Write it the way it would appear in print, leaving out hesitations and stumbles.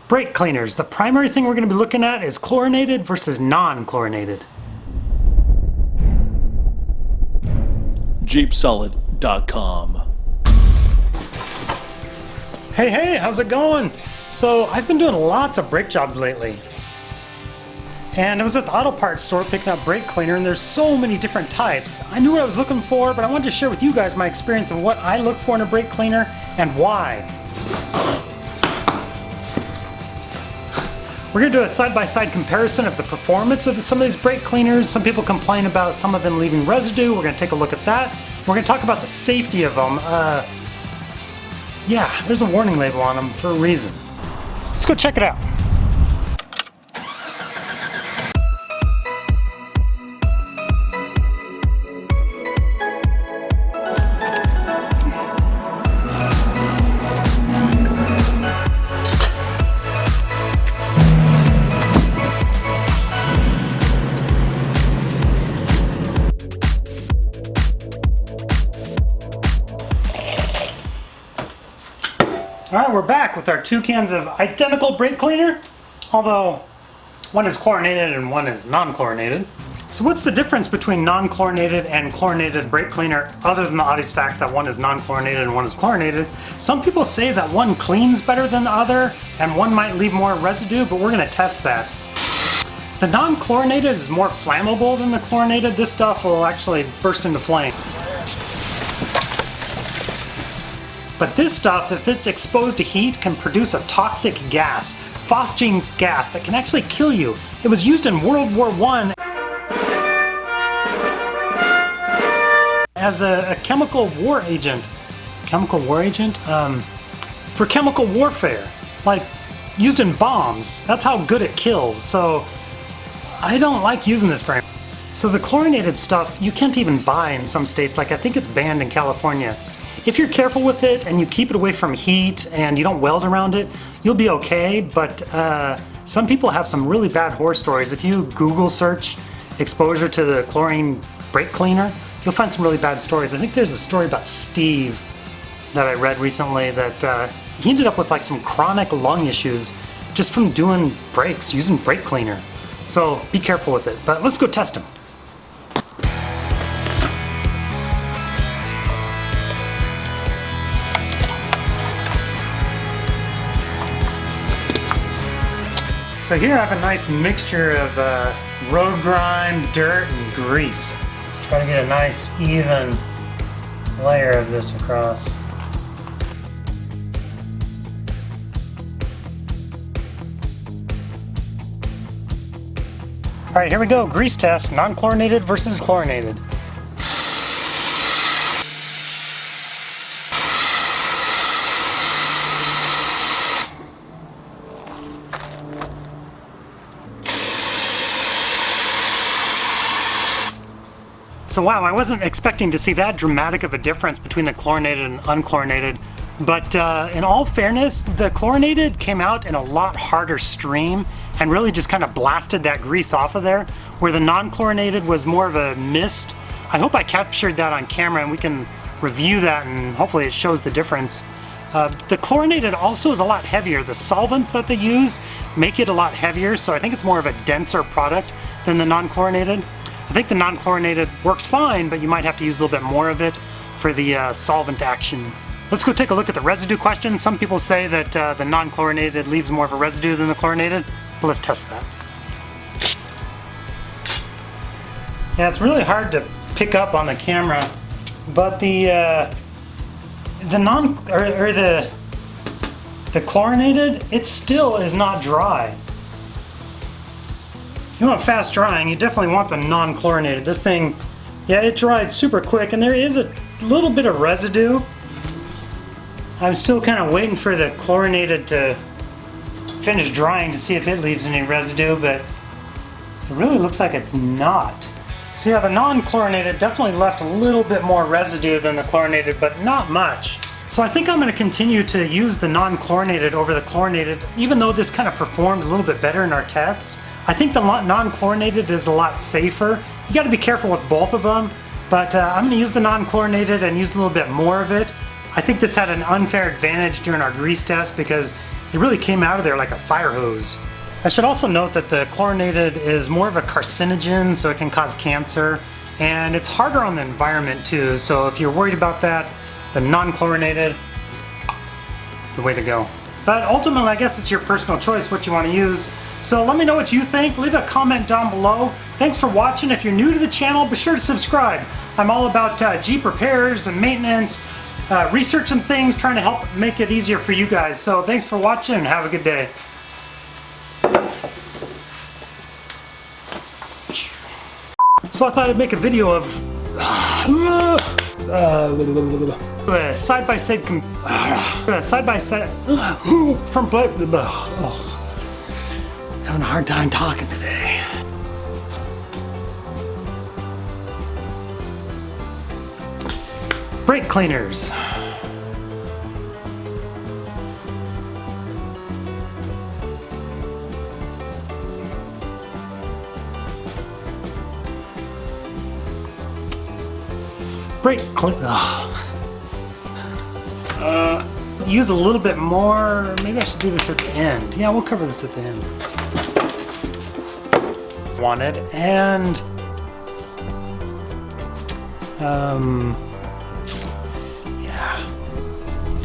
Brake cleaners. The primary thing we're going to be looking at is chlorinated versus non-chlorinated. JeepSolid.com. Hey, how's it going? So I've been doing lots of brake jobs lately. And I was at the auto parts store picking up brake cleaner, and there's so many different types. I knew what I was looking for, but I wanted to share with you guys my experience of what I look for in a brake cleaner and why. We're going to do a side-by-side comparison of the performance of some of these brake cleaners. Some people complain about some of them leaving residue. We're going to take a look at that. We're going to talk about the safety of them. Yeah, there's a warning label on them for a reason. Let's go check it out. Alright, we're back with our two cans of identical brake cleaner, although one is chlorinated and one is non-chlorinated. So what's the difference between non-chlorinated and chlorinated brake cleaner, other than the obvious fact that one is non-chlorinated and one is chlorinated? Some people say that one cleans better than the other and one might leave more residue, but we're going to test that. The non-chlorinated is more flammable than the chlorinated. This stuff will actually burst into flame. But this stuff, if it's exposed to heat, can produce a toxic gas, phosgene gas, that can actually kill you. It was used in World War I as a chemical war agent. Chemical war agent? For chemical warfare. Like, used in bombs. That's how good it kills. So, I don't like using this very much. So the chlorinated stuff, you can't even buy in some states. Like, I think it's banned in California. If you're careful with it and you keep it away from heat and you don't weld around it, you'll be okay, but some people have some really bad horror stories. If you Google search exposure to the chlorine brake cleaner, you'll find some really bad stories. I think there's a story about Steve that I read recently that he ended up with like some chronic lung issues just from doing brakes, using brake cleaner. So be careful with it, but let's go test them. So here I have a nice mixture of road grime, dirt, and grease. Try to get a nice even layer of this across. Alright, here we go. Grease test, non-chlorinated versus chlorinated. So wow, I wasn't expecting to see that dramatic of a difference between the chlorinated and unchlorinated, but in all fairness, the chlorinated came out in a lot harder stream and really just kind of blasted that grease off of there, where the non-chlorinated was more of a mist. I hope I captured that on camera and we can review that and hopefully it shows the difference. The chlorinated also is a lot heavier. The solvents that they use make it a lot heavier, so I think it's more of a denser product than the non-chlorinated. I think the non-chlorinated works fine, but you might have to use a little bit more of it for the solvent action. Let's go take a look at the residue question. Some people say that the non-chlorinated leaves more of a residue than the chlorinated, but let's test that. Yeah, it's really hard to pick up on the camera, but the chlorinated, it still is not dry. If you want fast drying, you definitely want the non-chlorinated. This thing, yeah, it dried super quick, and there is a little bit of residue. I'm still kind of waiting for the chlorinated to finish drying to see if it leaves any residue, but it really looks like it's not. So yeah, the non-chlorinated definitely left a little bit more residue than the chlorinated, but not much. So I think I'm going to continue to use the non-chlorinated over the chlorinated, even though this kind of performed a little bit better in our tests. I think the non-chlorinated is a lot safer. You got to be careful with both of them, but I'm going to use the non-chlorinated and use a little bit more of it. I think this had an unfair advantage during our grease test because It really came out of there like a fire hose. I should also note that the chlorinated is more of a carcinogen, so it can cause cancer, and it's harder on the environment too, so if you're worried about that, the non-chlorinated is the way to go. But ultimately, I guess it's your personal choice what you want to use. So let me know what you think. Leave a comment down below. Thanks for watching. If you're new to the channel, be sure to subscribe. I'm all about Jeep repairs and maintenance, researching things, trying to help make it easier for you guys. So thanks for watching and have a good day. So I thought I'd make a video of side by side from having a hard time talking today. Brake cleaners. Brake clean. Use a little bit more. Maybe I should do this at the end. Yeah, we'll cover this at the end. Wanted and yeah.